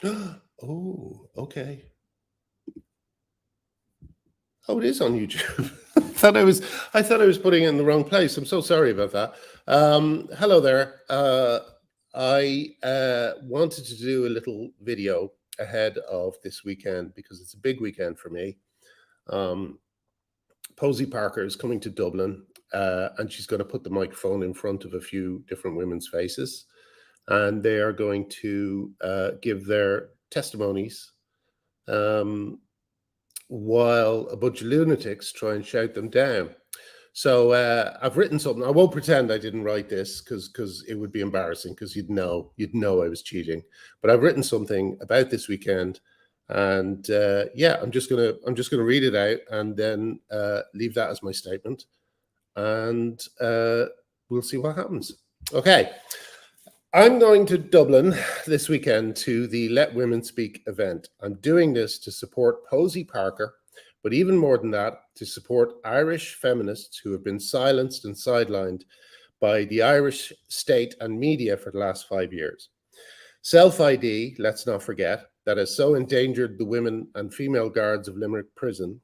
Oh, okay. Oh, it is on YouTube. I thought I was putting it in the wrong place. I'm so sorry about that. Hello there. I wanted to do a little video ahead of this weekend because it's a big weekend for me. Um, Posey Parker is coming to Dublin, and she's going to put the microphone in front of a few different women's faces, and they are going to give their testimonies. Um, while a bunch of lunatics try and shout them down. So I've written something. I won't pretend I didn't write this because it would be embarrassing because you'd know I was cheating. But I've written something about this weekend, and yeah, I'm just gonna read it out and then leave that as my statement, and we'll see what happens. Okay. I'm going to Dublin this weekend to the Let Women Speak event. I'm doing this to support Posey Parker, but even more than that, to support Irish feminists who have been silenced and sidelined by the Irish state and media for the last 5 years. Self ID, let's not forget, that has so endangered the women and female guards of Limerick prison,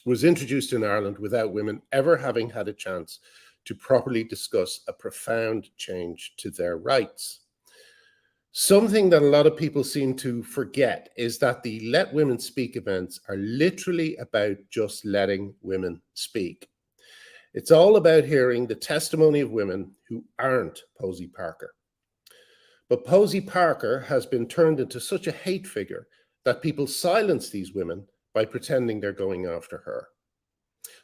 was introduced in Ireland without women ever having had a chance to properly discuss a profound change to their rights. Something that a lot of people seem to forget is that the Let Women Speak events are literally about just letting women speak. It's all about hearing the testimony of women who aren't Posey Parker. But Posey Parker has been turned into such a hate figure that people silence these women by pretending they're going after her.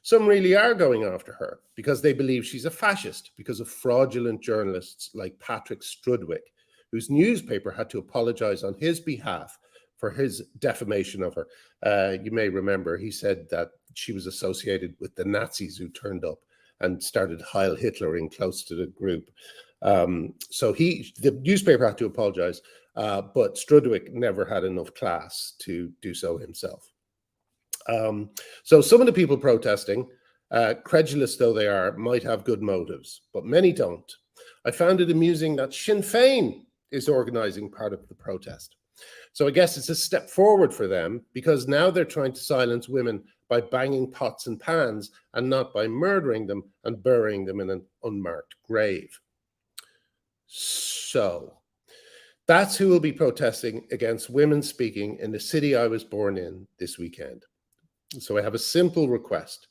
Some really are going after her because they believe she's a fascist because of fraudulent journalists like Patrick Strudwick, whose newspaper had to apologize on his behalf for his defamation of her. You may remember he said that she was associated with the Nazis who turned up and started Heil Hitlering close to the group. So the newspaper had to apologize, but Strudwick never had enough class to do so himself. So some of the people protesting, credulous though they are, might have good motives, but many don't. I found it amusing that Sinn Féin is organizing part of the protest. So I guess it's a step forward for them because now they're trying to silence women by banging pots and pans and not by murdering them and burying them in an unmarked grave. So that's who will be protesting against women speaking in the city I was born in this weekend. So I have a simple request.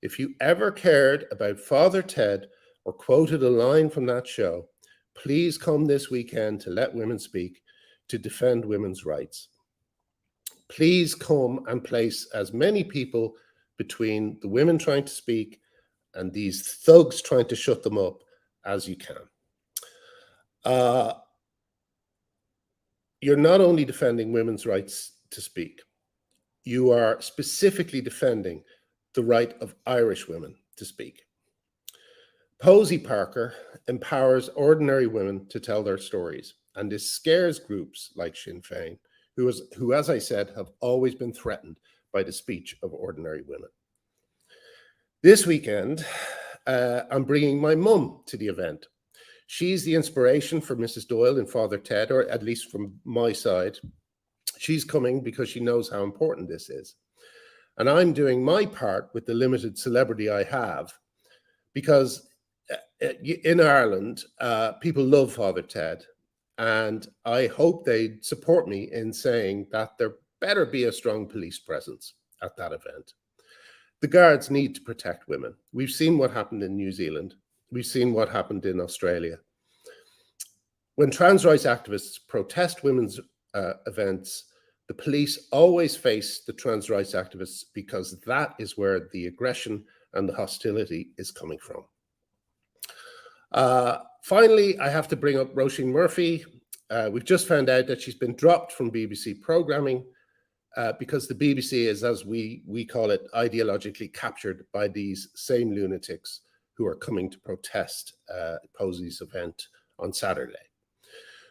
If you ever cared about Father Ted or quoted a line from that show, please come this weekend to Let Women Speak to defend women's rights. Please come and place as many people between the women trying to speak and these thugs trying to shut them up as you can. You're not only defending women's rights to speak, you are specifically defending the right of Irish women to speak. Posey Parker empowers ordinary women to tell their stories, and this scares groups like Sinn Féin, who, as I said, have always been threatened by the speech of ordinary women. This weekend, I'm bringing my mum to the event. She's the inspiration for Mrs. Doyle and Father Ted, or at least from my side. She's coming because she knows how important this is. And I'm doing my part with the limited celebrity I have because in Ireland, people love Father Ted. And I hope they support me in saying that there better be a strong police presence at that event. The guards need to protect women. We've seen what happened in New Zealand. We've seen what happened in Australia. When trans rights activists protest women's events, the police always face the trans rights activists because that is where the aggression and the hostility is coming from. Finally, I have to bring up Rosin Murphy. We've just found out that she's been dropped from BBC programming because the BBC is, as we call it, ideologically captured by these same lunatics who are coming to protest Posey's event on Saturday.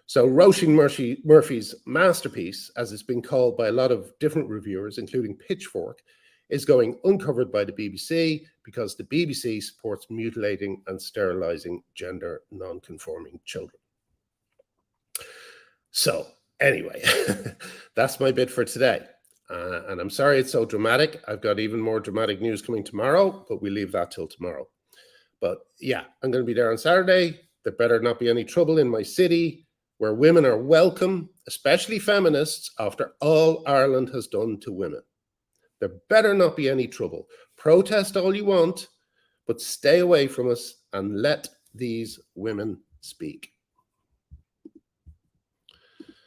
So Rosin Murphy's masterpiece, as it's been called by a lot of different reviewers, including Pitchfork, is going uncovered by the BBC because the BBC supports mutilating and sterilizing gender non-conforming children. So Anyway, that's my bit for today. And I'm sorry it's so dramatic. I've got even more dramatic news coming tomorrow, but we leave that till tomorrow. But yeah, I'm going to be there on Saturday. There better not be any trouble in my city, where women are welcome, especially feminists, after all Ireland has done to women. There better not be any trouble. Protest all you want, but stay away from us and let these women speak.